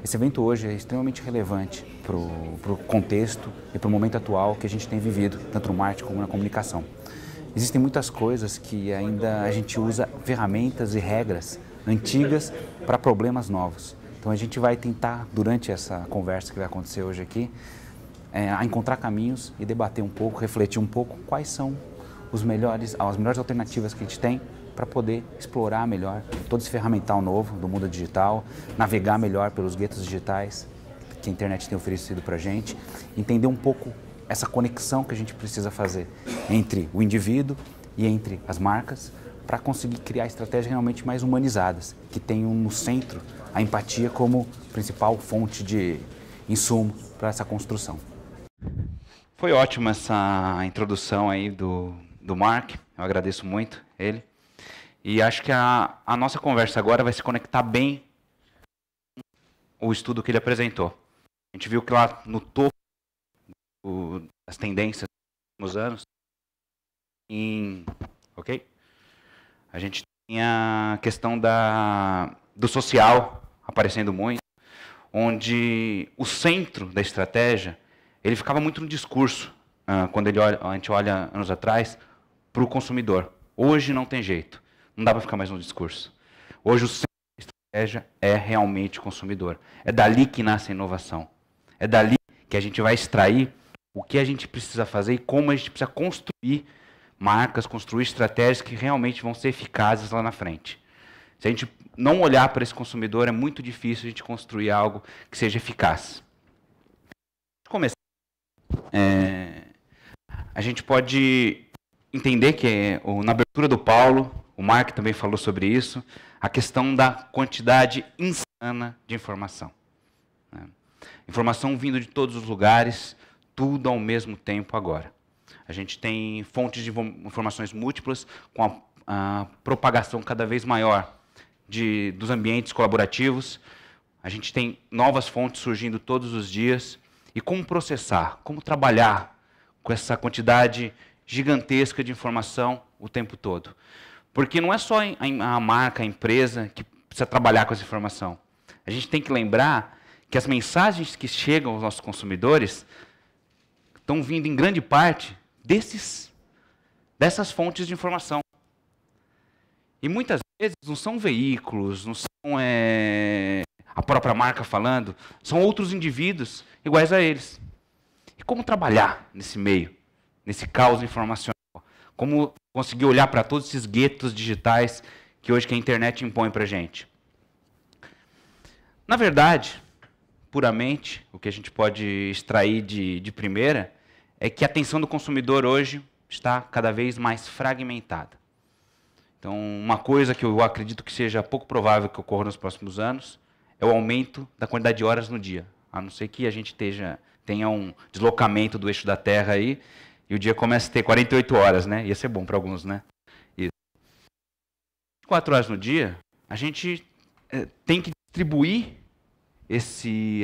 Esse evento hoje é extremamente relevante para o contexto e para o momento atual que a gente tem vivido, tanto no marketing como na comunicação. Existem muitas coisas que ainda a gente usa ferramentas e regras antigas para problemas novos. Então a gente vai tentar, durante essa conversa que vai acontecer hoje aqui, a encontrar caminhos e debater um pouco, refletir um pouco quais são as melhores alternativas que a gente tem para poder explorar melhor todo esse ferramental novo do mundo digital, navegar melhor pelos guetos digitais que a internet tem oferecido para a gente, entender um pouco essa conexão que a gente precisa fazer entre o indivíduo e entre as marcas para conseguir criar estratégias realmente mais humanizadas, que tenham no centro a empatia como principal fonte de insumo para essa construção. Foi ótima essa introdução aí do Mark, eu agradeço muito ele. E acho que a nossa conversa agora vai se conectar bem com o estudo que ele apresentou. A gente viu que lá no topo das tendências dos últimos anos, a gente tem a questão do social aparecendo muito, onde o centro da estratégia ele ficava muito no discurso, quando a gente olha anos atrás, para o consumidor. Hoje não tem jeito. Não dá para ficar mais no discurso. Hoje o centro da estratégia é realmente o consumidor. É dali que nasce a inovação. É dali que a gente vai extrair o que a gente precisa fazer e como a gente precisa construir marcas, construir estratégias que realmente vão ser eficazes lá na frente. Se a gente não olhar para esse consumidor, é muito difícil a gente construir algo que seja eficaz. Para começar, a gente pode entender que na abertura do Paulo, o Mark também falou sobre isso, a questão da quantidade insana de informação. Informação vindo de todos os lugares, tudo ao mesmo tempo agora. A gente tem fontes de informações múltiplas, com a propagação cada vez maior dos ambientes colaborativos. A gente tem novas fontes surgindo todos os dias. E como processar, como trabalhar com essa quantidade gigantesca de informação o tempo todo? Porque não é só a marca, a empresa que precisa trabalhar com essa informação. A gente tem que lembrar que as mensagens que chegam aos nossos consumidores estão vindo em grande parte dessas fontes de informação. E muitas vezes não são veículos, não são a própria marca falando, são outros indivíduos iguais a eles. E como trabalhar nesse meio, nesse caos informacional? Como conseguir olhar para todos esses guetos digitais que hoje a internet impõe para a gente? Na verdade, puramente, o que a gente pode extrair de primeira é que a atenção do consumidor hoje está cada vez mais fragmentada. Então, uma coisa que eu acredito que seja pouco provável que ocorra nos próximos anos é o aumento da quantidade de horas no dia. A não ser que a gente tenha um deslocamento do eixo da Terra aí, e o dia começa a ter 48 horas, né? Ia ser bom para alguns, né? Isso. 24 horas no dia, a gente tem que distribuir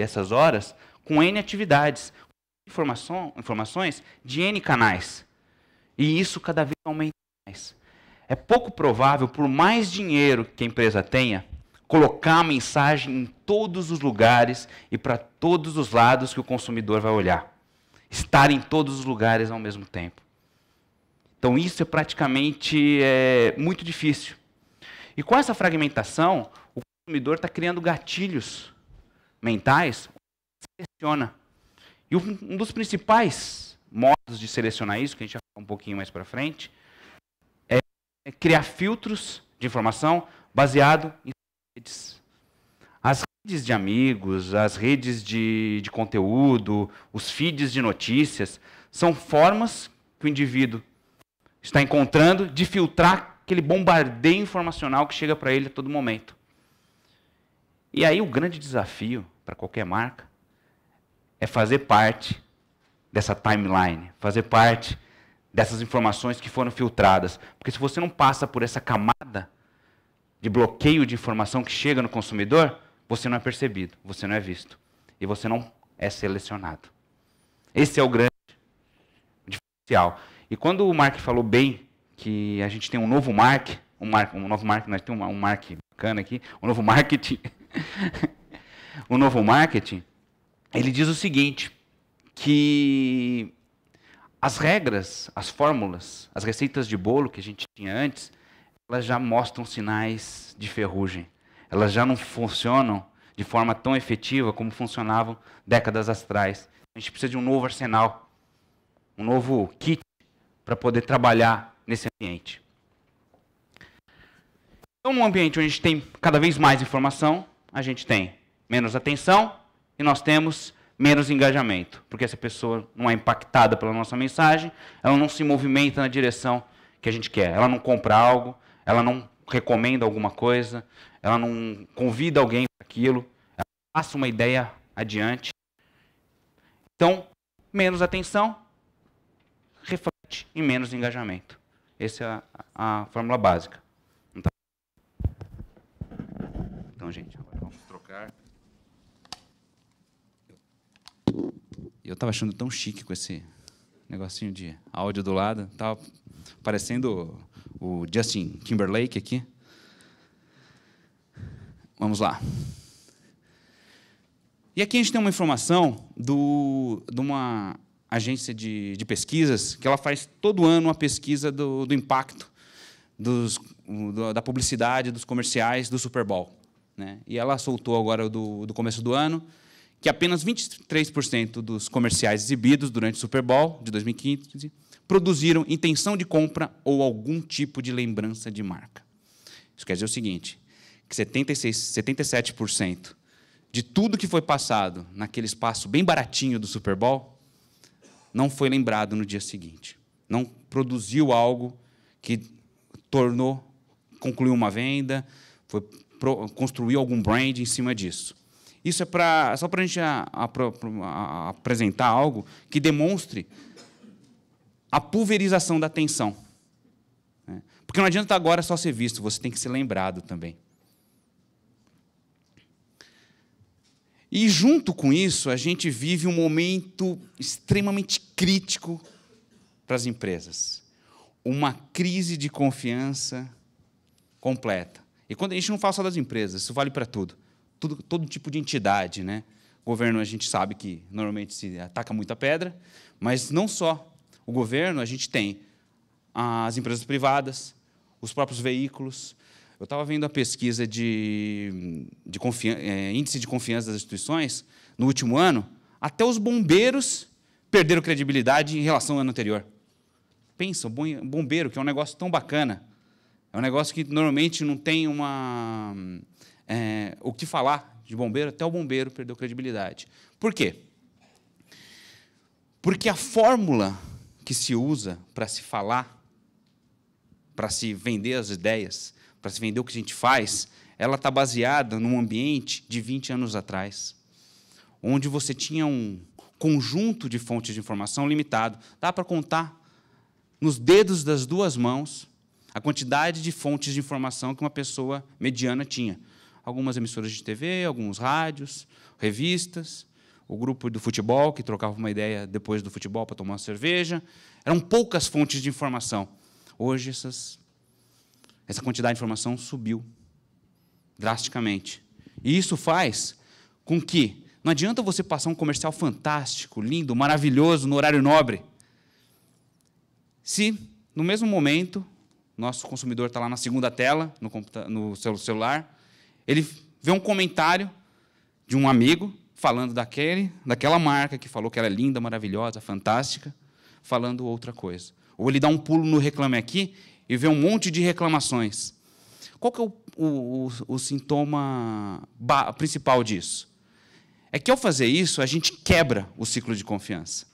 essas horas com N atividades, informações de N canais. E isso cada vez aumenta mais. É pouco provável, por mais dinheiro que a empresa tenha, colocar a mensagem em todos os lugares e para todos os lados que o consumidor vai olhar. Estar em todos os lugares ao mesmo tempo. Então isso é praticamente muito difícil. E com essa fragmentação, o consumidor está criando gatilhos mentais, seleciona. E um dos principais modos de selecionar isso, que a gente vai falar um pouquinho mais para frente, é criar filtros de informação baseado em redes. As redes de amigos, as redes de conteúdo, os feeds de notícias, são formas que o indivíduo está encontrando de filtrar aquele bombardeio informacional que chega para ele a todo momento. E aí o grande desafio para qualquer marca é fazer parte dessa timeline, fazer parte dessas informações que foram filtradas. Porque se você não passa por essa camada de bloqueio de informação que chega no consumidor, você não é percebido, você não é visto. E você não é selecionado. Esse é o grande diferencial. E quando o Mark falou bem que a gente tem um novo nós temos um Mark bacana aqui, um novo marketing, o novo marketing, ele diz o seguinte, que as regras, as fórmulas, as receitas de bolo que a gente tinha antes, elas já mostram sinais de ferrugem. Elas já não funcionam de forma tão efetiva como funcionavam décadas atrás. A gente precisa de um novo arsenal, um novo kit para poder trabalhar nesse ambiente. Então, num ambiente onde a gente tem cada vez mais informação, a gente tem menos atenção e nós temos menos engajamento. Porque essa pessoa não é impactada pela nossa mensagem, ela não se movimenta na direção que a gente quer. Ela não compra algo, ela não recomenda alguma coisa, ela não convida alguém para aquilo, ela passa uma ideia adiante. Então, menos atenção reflete em menos engajamento. Essa é a fórmula básica. Então, gente, agora vamos trocar. Eu estava achando tão chique com esse negocinho de áudio do lado. Estava parecendo o Justin Timberlake aqui. Vamos lá. E aqui a gente tem uma informação de uma agência de pesquisas que ela faz todo ano uma pesquisa do impacto da publicidade, dos comerciais do Super Bowl. Né? E ela soltou agora do começo do ano que apenas 23% dos comerciais exibidos durante o Super Bowl de 2015 produziram intenção de compra ou algum tipo de lembrança de marca. Isso quer dizer o seguinte, que 77% de tudo que foi passado naquele espaço bem baratinho do Super Bowl não foi lembrado no dia seguinte. Não produziu algo que concluiu uma venda, construiu algum brand em cima disso. Isso é só para a gente apresentar algo que demonstre a pulverização da atenção. Né? Porque não adianta agora só ser visto, você tem que ser lembrado também. E, junto com isso, a gente vive um momento extremamente crítico para as empresas. Uma crise de confiança completa. E quando a gente não fala só das empresas, isso vale para tudo. Todo tipo de entidade. Né? O governo, a gente sabe que normalmente se ataca muita pedra, mas não só o governo, a gente tem as empresas privadas, os próprios veículos. Eu estava vendo a pesquisa de índice de confiança das instituições no último ano, até os bombeiros perderam credibilidade em relação ao ano anterior. Pensa, o bombeiro, que é um negócio tão bacana, é um negócio que normalmente não tem o que falar de bombeiro, até o bombeiro perdeu credibilidade. Por quê? Porque a fórmula que se usa para se falar, para se vender as ideias, para se vender o que a gente faz, ela está baseada num ambiente de 20 anos atrás, onde você tinha um conjunto de fontes de informação limitado. Dá para contar nos dedos das duas mãos a quantidade de fontes de informação que uma pessoa mediana tinha. Algumas emissoras de TV, alguns rádios, revistas, o grupo do futebol, que trocava uma ideia depois do futebol para tomar uma cerveja. Eram poucas fontes de informação. Hoje, essa quantidade de informação subiu drasticamente. E isso faz com que não adianta você passar um comercial fantástico, lindo, maravilhoso, no horário nobre, se, no mesmo momento, nosso consumidor está lá na segunda tela, no seu celular, ele vê um comentário de um amigo falando daquela marca que falou que era linda, maravilhosa, fantástica, falando outra coisa. Ou ele dá um pulo no Reclame Aqui e vê um monte de reclamações. Qual que é o sintoma principal disso? É que, ao fazer isso, a gente quebra o ciclo de confiança.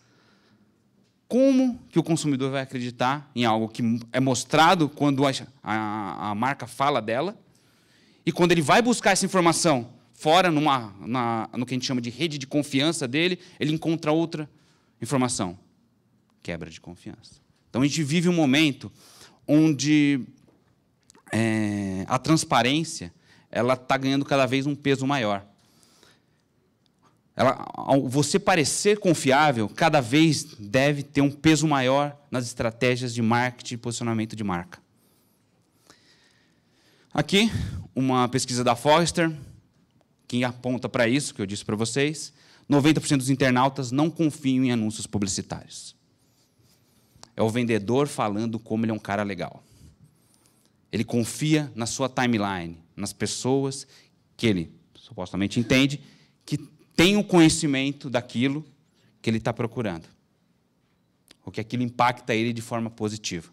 Como que o consumidor vai acreditar em algo que é mostrado quando a marca fala dela, e quando ele vai buscar essa informação fora, no que a gente chama de rede de confiança dele, ele encontra outra informação? Quebra de confiança. Então, a gente vive um momento onde a transparência está ganhando cada vez um peso maior. Você parecer confiável, cada vez deve ter um peso maior nas estratégias de marketing e posicionamento de marca. Aqui, uma pesquisa da Forrester, que aponta para isso, que eu disse para vocês, 90% dos internautas não confiam em anúncios publicitários. É o vendedor falando como ele é um cara legal. Ele confia na sua timeline, nas pessoas que ele supostamente entende, que tem o conhecimento daquilo que ele está procurando. Ou que aquilo impacta ele de forma positiva.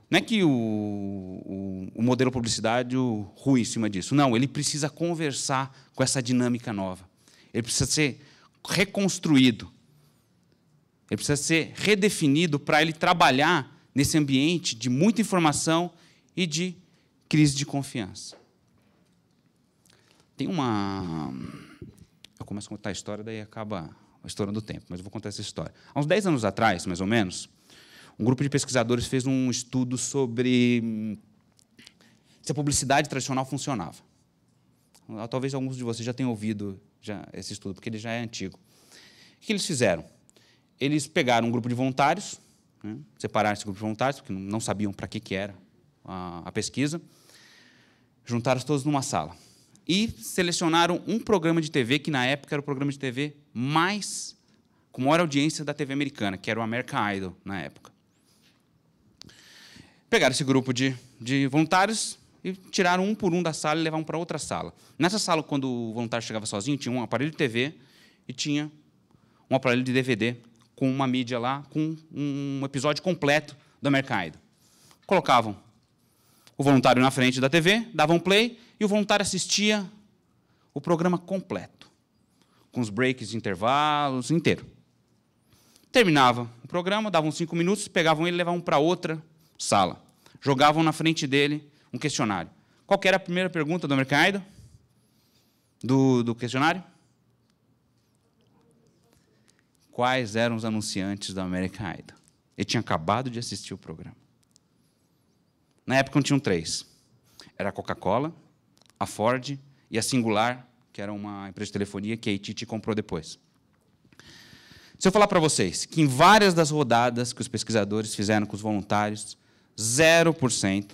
Não é que o modelo publicitário rui em cima disso. Não, ele precisa conversar com essa dinâmica nova. Ele precisa ser reconstruído. Ele precisa ser redefinido para ele trabalhar nesse ambiente de muita informação e de crise de confiança. Tem uma... Eu começo a contar a história, daí acaba estourando o tempo, mas eu vou contar essa história. Há uns 10 anos atrás, mais ou menos, um grupo de pesquisadores fez um estudo sobre se a publicidade tradicional funcionava. Talvez alguns de vocês já tenham ouvido esse estudo, porque ele já é antigo. O que eles fizeram? Eles pegaram um grupo de voluntários, né, separaram esse grupo de voluntários, porque não sabiam para que era a pesquisa, juntaram todos numa sala e selecionaram um programa de TV que, na época, era o programa de TV com maior audiência da TV americana, que era o American Idol, na época. Pegaram esse grupo de voluntários e tiraram um por um da sala e levaram para outra sala. Nessa sala, quando o voluntário chegava sozinho, tinha um aparelho de TV e tinha um aparelho de DVD com uma mídia lá, com um episódio completo do American Idol. Colocavam o voluntário na frente da TV, davam play, e o voluntário assistia o programa completo, com os breaks de intervalos, inteiro. Terminava o programa, davam 5 minutos, pegavam ele e levavam para outra sala. Jogavam na frente dele um questionário. Qual que era a primeira pergunta do American Idol? Do questionário? Quais eram os anunciantes do American Idol? Ele tinha acabado de assistir o programa. Na época, tinham 3. Era a Coca-Cola, a Ford e a Singular, que era uma empresa de telefonia que a AT&T comprou depois. Se eu falar para vocês que em várias das rodadas que os pesquisadores fizeram com os voluntários, 0%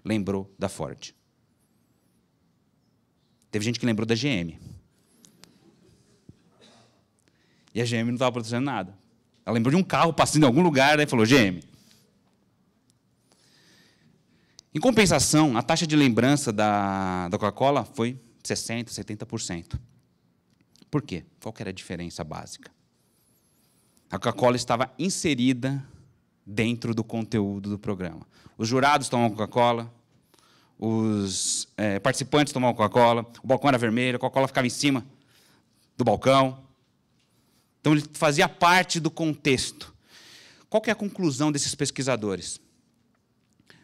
lembrou da Ford. Teve gente que lembrou da GM. E a GM não estava produzindo nada. Ela lembrou de um carro passando em algum lugar, daí falou, GM. Em compensação, a taxa de lembrança da Coca-Cola foi 60%, 70%. Por quê? Qual que era a diferença básica? A Coca-Cola estava inserida dentro do conteúdo do programa. Os jurados tomavam Coca-Cola, os participantes tomavam Coca-Cola, o balcão era vermelho, a Coca-Cola ficava em cima do balcão. Então, ele fazia parte do contexto. Qual que é a conclusão desses pesquisadores?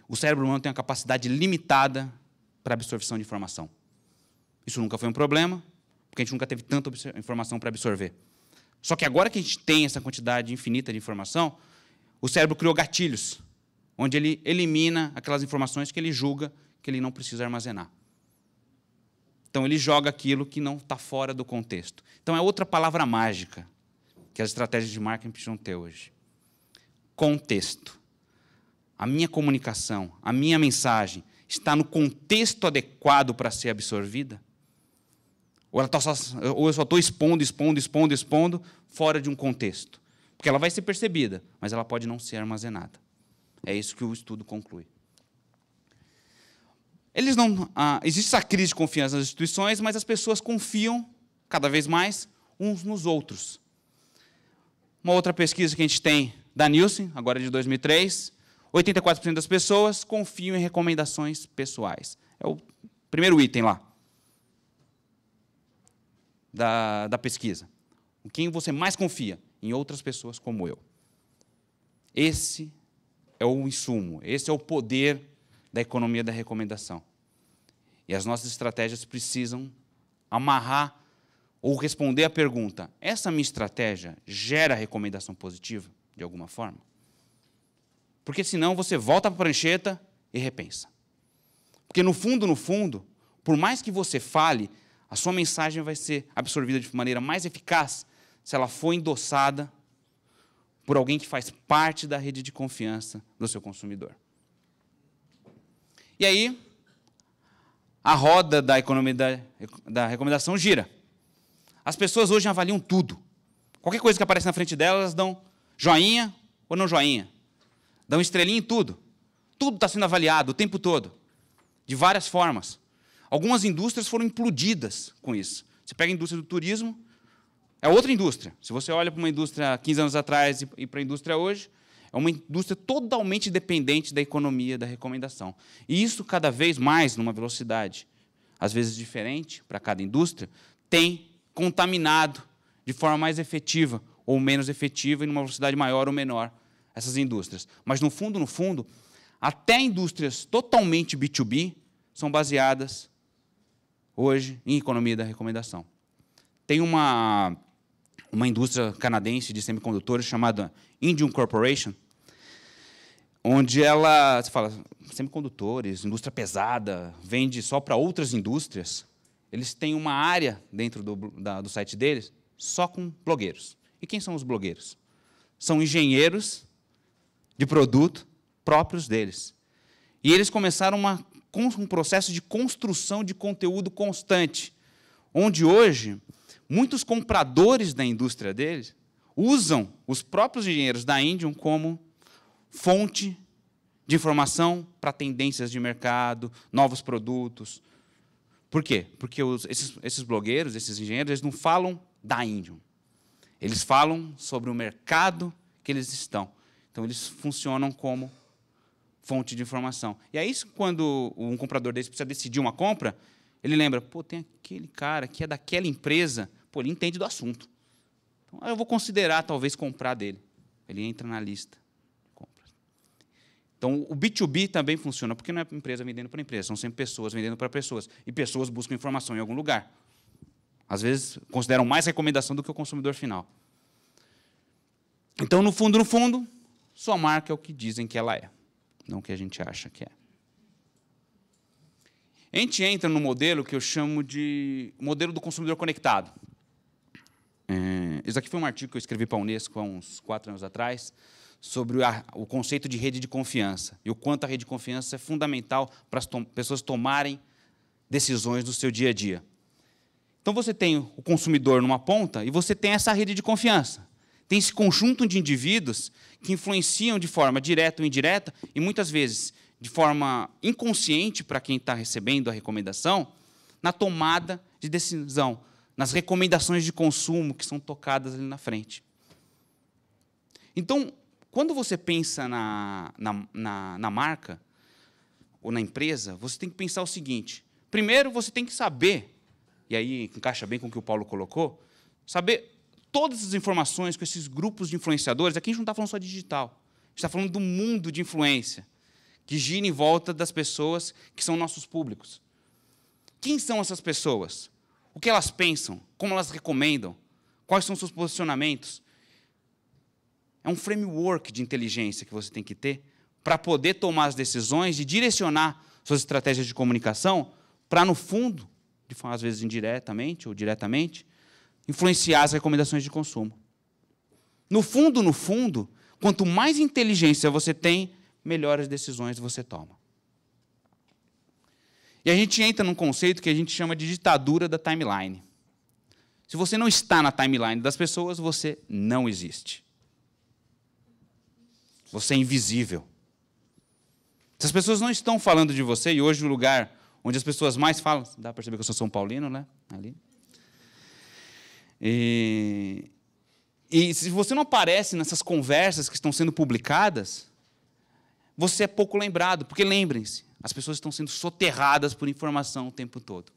O cérebro humano tem uma capacidade limitada para absorção de informação. Isso nunca foi um problema, porque a gente nunca teve tanta informação para absorver. Só que agora que a gente tem essa quantidade infinita de informação, o cérebro criou gatilhos, onde ele elimina aquelas informações que ele julga que ele não precisa armazenar. Então, ele joga aquilo que não está fora do contexto. Então, é outra palavra mágica que as estratégias de marketing precisam ter hoje. Contexto. A minha comunicação, a minha mensagem está no contexto adequado para ser absorvida? Ou eu só estou expondo, fora de um contexto? Porque ela vai ser percebida, mas ela pode não ser armazenada. É isso que o estudo conclui. Existe essa crise de confiança nas instituições, mas as pessoas confiam cada vez mais uns nos outros. Uma outra pesquisa que a gente tem da Nielsen, agora de 2003, 84% das pessoas confiam em recomendações pessoais. É o primeiro item lá da pesquisa. Em quem você mais confia? Em outras pessoas como eu. Esse é o insumo, esse é o poder da economia da recomendação. E as nossas estratégias precisam amarrar ou responder à pergunta, essa minha estratégia gera recomendação positiva, de alguma forma? Porque, senão, você volta para a prancheta e repensa. Porque, no fundo, por mais que você fale, a sua mensagem vai ser absorvida de maneira mais eficaz se ela for endossada por alguém que faz parte da rede de confiança do seu consumidor. E aí, a roda da economia da recomendação gira. As pessoas hoje avaliam tudo. Qualquer coisa que aparece na frente delas, elas dão joinha ou não joinha. Dão estrelinha em tudo. Tudo está sendo avaliado o tempo todo, de várias formas. Algumas indústrias foram implodidas com isso. Você pega a indústria do turismo, é outra indústria. Se você olha para uma indústria 15 anos atrás e para a indústria hoje, é uma indústria totalmente dependente da economia da recomendação. E isso, cada vez mais, numa velocidade, às vezes diferente para cada indústria, tem contaminado de forma mais efetiva ou menos efetiva e numa velocidade maior ou menor essas indústrias. Mas, no fundo, até indústrias totalmente B2B são baseadas, hoje, em economia da recomendação. Tem uma indústria canadense de semicondutores chamada Indium Corporation, onde ela, você fala, semicondutores, indústria pesada, vende só para outras indústrias. Eles têm uma área dentro do site deles só com blogueiros. E quem são os blogueiros? São engenheiros de produto próprios deles. E eles começaram um processo de construção de conteúdo constante, onde hoje muitos compradores da indústria deles usam os próprios engenheiros da Indium como fonte de informação para tendências de mercado, novos produtos. Por quê? Porque esses blogueiros, esses engenheiros, eles não falam da Indium. Eles falam sobre o mercado que eles estão. Então, eles funcionam como fonte de informação. E é isso, quando um comprador desse precisa decidir uma compra, ele lembra, pô, tem aquele cara que é daquela empresa, pô, ele entende do assunto. Então, eu vou considerar, talvez, comprar dele. Ele entra na lista de compras. Então, o B2B também funciona, porque não é empresa vendendo para empresa, são sempre pessoas vendendo para pessoas. E pessoas buscam informação em algum lugar. Às vezes, consideram mais recomendação do que o consumidor final. Então, no fundo, sua marca é o que dizem que ela é, não o que a gente acha que é. A gente entra no modelo que eu chamo de modelo do consumidor conectado. Isso aqui foi um artigo que eu escrevi para a Unesco há uns 4 anos atrás, sobre o conceito de rede de confiança, e o quanto a rede de confiança é fundamental para as pessoas tomarem decisões no seu dia a dia. Então, você tem o consumidor numa ponta e você tem essa rede de confiança. Tem esse conjunto de indivíduos que influenciam de forma direta ou indireta, e muitas vezes de forma inconsciente para quem está recebendo a recomendação, na tomada de decisão, nas recomendações de consumo que são tocadas ali na frente. Então, quando você pensa na marca ou na empresa, você tem que pensar o seguinte. Primeiro, você tem que saber, e aí encaixa bem com o que o Paulo colocou, saber todas as informações com esses grupos de influenciadores. Aqui a gente não está falando só de digital, a gente está falando do mundo de influência, que gira em volta das pessoas que são nossos públicos. Quem são essas pessoas? O que elas pensam? Como elas recomendam? Quais são os seus posicionamentos? É um framework de inteligência que você tem que ter para poder tomar as decisões e direcionar suas estratégias de comunicação para, no fundo, de forma às vezes indiretamente ou diretamente, influenciar as recomendações de consumo. No fundo, quanto mais inteligência você tem, melhores decisões você toma. E a gente entra num conceito que a gente chama de ditadura da timeline. Se você não está na timeline das pessoas, você não existe. Você é invisível. Se as pessoas não estão falando de você, e hoje o lugar onde as pessoas mais falam, dá para perceber que eu sou São Paulino, né? Ali. E se você não aparece nessas conversas que estão sendo publicadas, você é pouco lembrado, porque lembrem-se, as pessoas estão sendo soterradas por informação o tempo todo.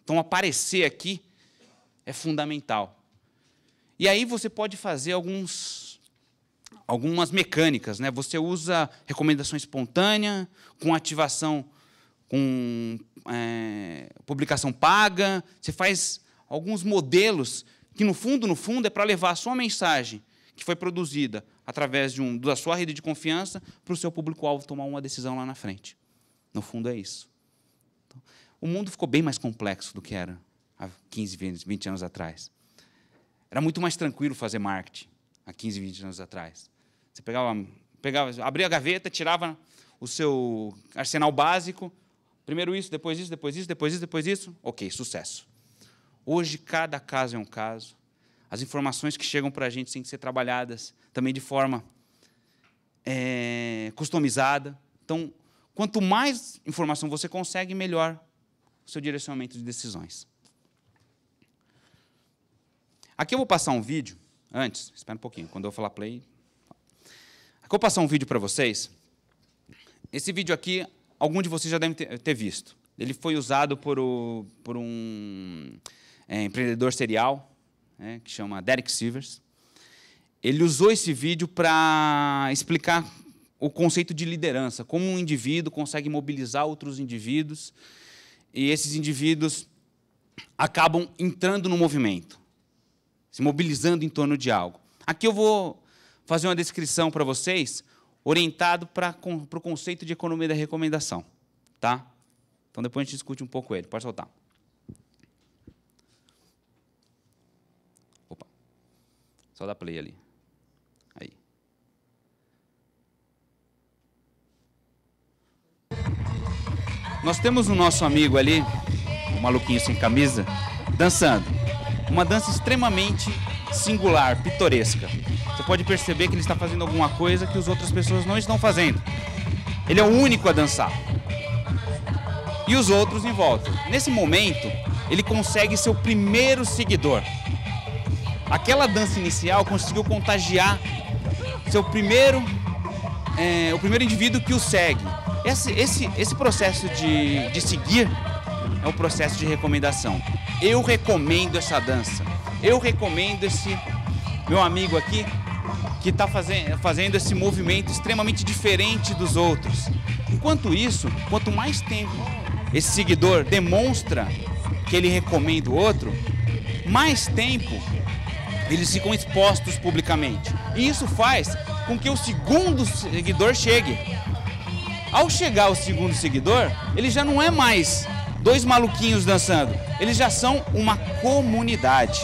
Então, aparecer aqui é fundamental. E aí você pode fazer algumas mecânicas, né? Você usa recomendação espontânea, com ativação, com publicação paga, você faz alguns modelos que, no fundo, é para levar a sua mensagem, que foi produzida através da sua rede de confiança, para o seu público-alvo tomar uma decisão lá na frente. No fundo, é isso. Então, o mundo ficou bem mais complexo do que era há 15, 20 anos atrás. Era muito mais tranquilo fazer marketing há 15, 20 anos atrás. Você abria a gaveta, tirava o seu arsenal básico, Primeiro isso, depois isso, depois isso, depois isso, depois isso. Ok, sucesso. Hoje, cada caso é um caso. As informações que chegam para a gente têm que ser trabalhadas também de forma customizada. Então, quanto mais informação você consegue, melhor o seu direcionamento de decisões. Aqui eu vou passar um vídeo, antes, espera um pouquinho, quando eu falar play. Aqui eu vou passar um vídeo para vocês. Esse vídeo aqui, algum de vocês já devem ter visto. Ele foi usado por um empreendedor serial, que chama Derek Sivers. Ele usou esse vídeo para explicar o conceito de liderança, como um indivíduo consegue mobilizar outros indivíduos, e esses indivíduos acabam entrando no movimento, se mobilizando em torno de algo. Aqui eu vou fazer uma descrição para vocês, orientado para o conceito de economia da recomendação. Tá? Então, depois a gente discute um pouco ele. Pode soltar. Opa. Só dá play ali. Aí. Nós temos o nosso amigo ali, o maluquinho sem camisa, dançando. Uma dança extremamente singular, pitoresca. Você pode perceber que ele está fazendo alguma coisa que as outras pessoas não estão fazendo. Ele é o único a dançar. E os outros em volta. Nesse momento, ele consegue seu primeiro seguidor. Aquela dança inicial conseguiu contagiar o primeiro indivíduo que o segue. Esse processo de seguir é o processo de recomendação. Eu recomendo essa dança. Eu recomendo esse meu amigo aqui que está fazendo esse movimento extremamente diferente dos outros. Enquanto isso, quanto mais tempo esse seguidor demonstra que ele recomenda o outro, mais tempo eles ficam expostos publicamente. E isso faz com que o segundo seguidor chegue. Ao chegar o segundo seguidor, ele já não é mais dois maluquinhos dançando, eles já são uma comunidade.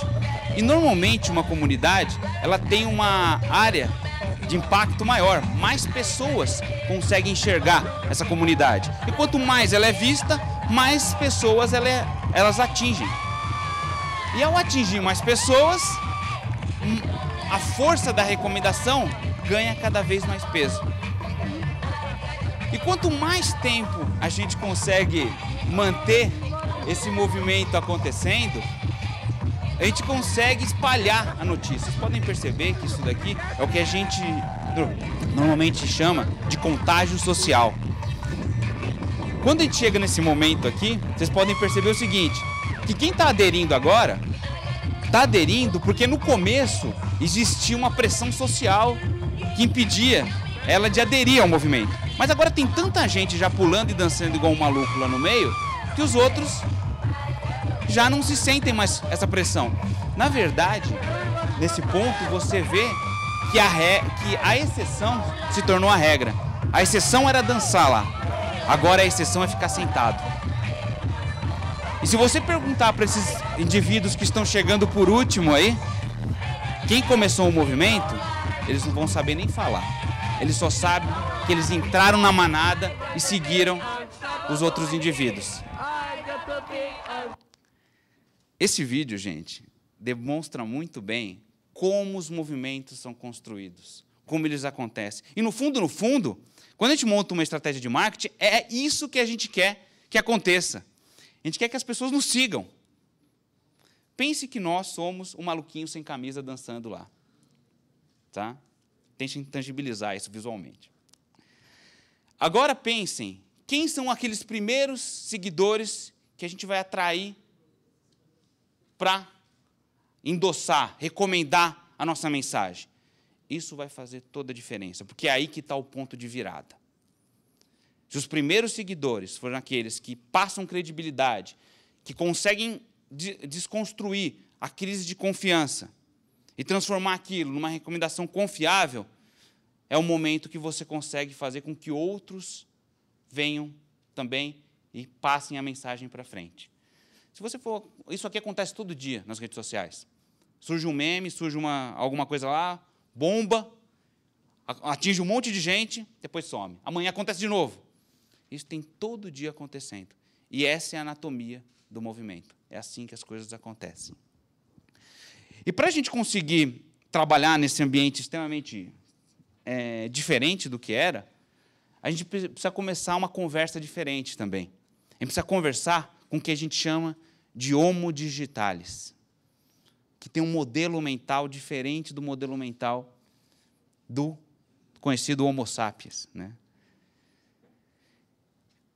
E normalmente uma comunidade, ela tem uma área de impacto maior, mais pessoas conseguem enxergar essa comunidade. E quanto mais ela é vista, mais pessoas elas atingem. E ao atingir mais pessoas, a força da recomendação ganha cada vez mais peso. E quanto mais tempo a gente consegue manter esse movimento acontecendo, a gente consegue espalhar a notícia. Vocês podem perceber que isso daqui é o que a gente normalmente chama de contágio social. Quando a gente chega nesse momento aqui, vocês podem perceber o seguinte, que quem está aderindo agora, está aderindo porque no começo existia uma pressão social que impedia ela de aderir ao movimento. Mas agora tem tanta gente já pulando e dançando igual um maluco lá no meio, que os outros já não se sentem mais essa pressão. Na verdade, nesse ponto, você vê que a exceção se tornou a regra. A exceção era dançar lá. Agora a exceção é ficar sentado. E se você perguntar para esses indivíduos que estão chegando por último aí, quem começou o movimento, eles não vão saber nem falar. Eles só sabem que eles entraram na manada e seguiram os outros indivíduos. Esse vídeo, gente, demonstra muito bem como os movimentos são construídos, como eles acontecem. E no fundo, quando a gente monta uma estratégia de marketing, é isso que a gente quer que aconteça. A gente quer que as pessoas nos sigam. Pense que nós somos um maluquinho sem camisa dançando lá. Tá? Tente tangibilizar isso visualmente. Agora pensem, quem são aqueles primeiros seguidores que a gente vai atrair para endossar, recomendar a nossa mensagem? Isso vai fazer toda a diferença, porque é aí que está o ponto de virada. Se os primeiros seguidores forem aqueles que passam credibilidade, que conseguem desconstruir a crise de confiança e transformar aquilo numa recomendação confiável, é o momento que você consegue fazer com que outros venham também e passem a mensagem para frente. Se você for, isso aqui acontece todo dia nas redes sociais. Surge um meme, surge alguma coisa lá, bomba, atinge um monte de gente, depois some. Amanhã acontece de novo. Isso tem todo dia acontecendo. E essa é a anatomia do movimento. É assim que as coisas acontecem. E para a gente conseguir trabalhar nesse ambiente extremamente diferente do que era, a gente precisa começar uma conversa diferente também. A gente precisa conversar com o que a gente chama de homo digitalis, que tem um modelo mental diferente do modelo mental do conhecido Homo sapiens, né?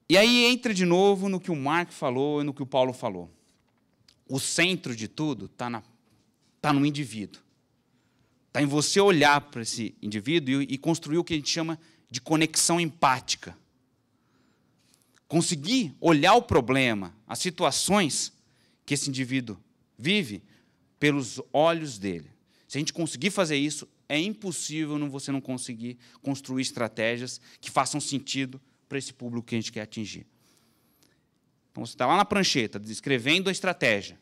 E aí entra de novo no que o Mark falou e no que o Paulo falou. O centro de tudo está no indivíduo. Está em você olhar para esse indivíduo e construir o que a gente chama de conexão empática. Conseguir olhar o problema, as situações que esse indivíduo vive, pelos olhos dele. Se a gente conseguir fazer isso, é impossível você não conseguir construir estratégias que façam sentido para esse público que a gente quer atingir. Então, você está lá na prancheta, descrevendo a estratégia.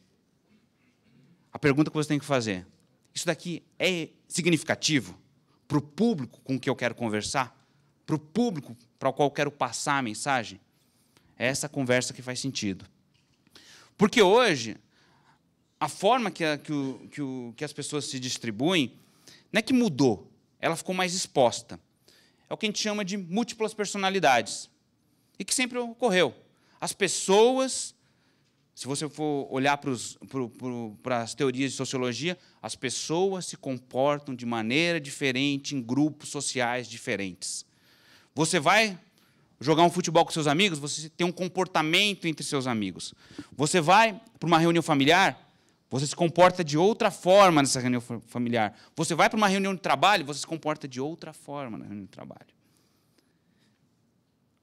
A pergunta que você tem que fazer: isso daqui é significativo para o público com que eu quero conversar? Para o público para o qual eu quero passar a mensagem? É essa conversa que faz sentido. Porque hoje, a forma que as pessoas se distribuem não é que mudou, ela ficou mais exposta. É o que a gente chama de múltiplas personalidades. E que sempre ocorreu. As pessoas, se você for olhar para as teorias de sociologia, as pessoas se comportam de maneira diferente em grupos sociais diferentes. Você vai jogar um futebol com seus amigos, você tem um comportamento entre seus amigos. Você vai para uma reunião familiar, você se comporta de outra forma nessa reunião familiar. Você vai para uma reunião de trabalho, você se comporta de outra forma na reunião de trabalho.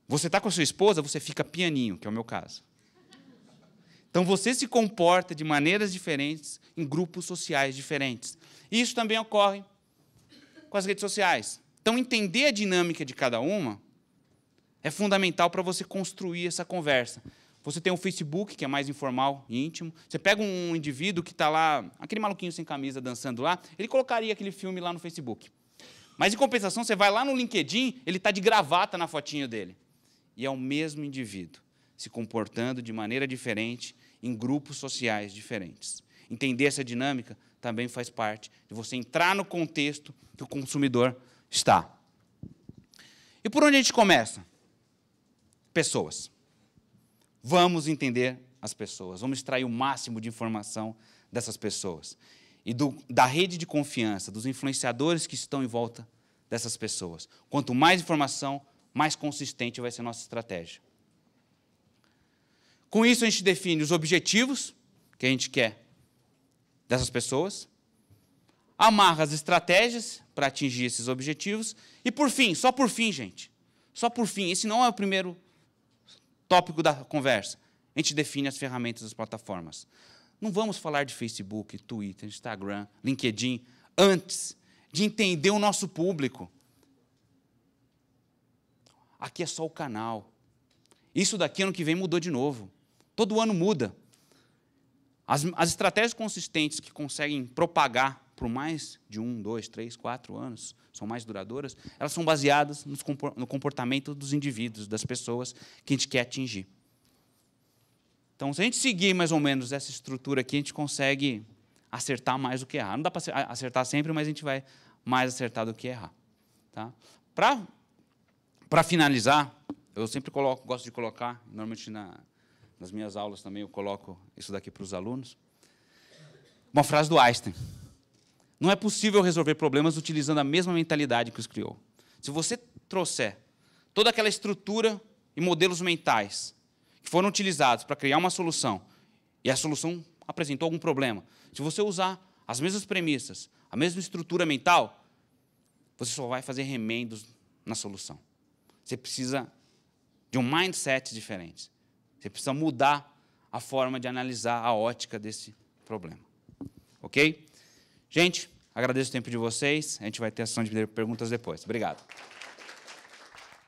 Você está com a sua esposa, você fica pianinho, que é o meu caso. Então, você se comporta de maneiras diferentes em grupos sociais diferentes. E isso também ocorre com as redes sociais. Então, entender a dinâmica de cada uma é fundamental para você construir essa conversa. Você tem o Facebook, que é mais informal e íntimo. Você pega um indivíduo que está lá, aquele maluquinho sem camisa dançando lá, ele colocaria aquele filme lá no Facebook. Mas, em compensação, você vai lá no LinkedIn, ele está de gravata na fotinho dele. E é o mesmo indivíduo, se comportando de maneira diferente em grupos sociais diferentes. Entender essa dinâmica também faz parte de você entrar no contexto que o consumidor está. E por onde a gente começa? Pessoas. Vamos entender as pessoas, vamos extrair o máximo de informação dessas pessoas. E da rede de confiança, dos influenciadores que estão em volta dessas pessoas. Quanto mais informação, mais consistente vai ser a nossa estratégia. Com isso, a gente define os objetivos que a gente quer dessas pessoas, amarra as estratégias para atingir esses objetivos e, por fim, só por fim, gente, só por fim, esse não é o primeiro tópico da conversa, a gente define as ferramentas das plataformas. Não vamos falar de Facebook, Twitter, Instagram, LinkedIn, antes de entender o nosso público. Aqui é só o canal. Isso daqui, ano que vem, mudou de novo. Todo ano muda. As estratégias consistentes que conseguem propagar por mais de 1, 2, 3, 4 anos, são mais duradouras, elas são baseadas no comportamento dos indivíduos, das pessoas que a gente quer atingir. Então, se a gente seguir mais ou menos essa estrutura aqui, a gente consegue acertar mais do que errar. Não dá para acertar sempre, mas a gente vai mais acertar do que errar. Tá? Para finalizar, eu sempre gosto de colocar, normalmente nas minhas aulas também eu coloco isso daqui para os alunos, uma frase do Einstein. Não é possível resolver problemas utilizando a mesma mentalidade que os criou. Se você trouxer toda aquela estrutura e modelos mentais que foram utilizados para criar uma solução, e a solução apresentou algum problema, se você usar as mesmas premissas, a mesma estrutura mental, você só vai fazer remendos na solução. Você precisa de um mindset diferente. Você precisa mudar a forma de analisar a ótica desse problema. Ok? Gente, agradeço o tempo de vocês. A gente vai ter a sessão de perguntas depois. Obrigado.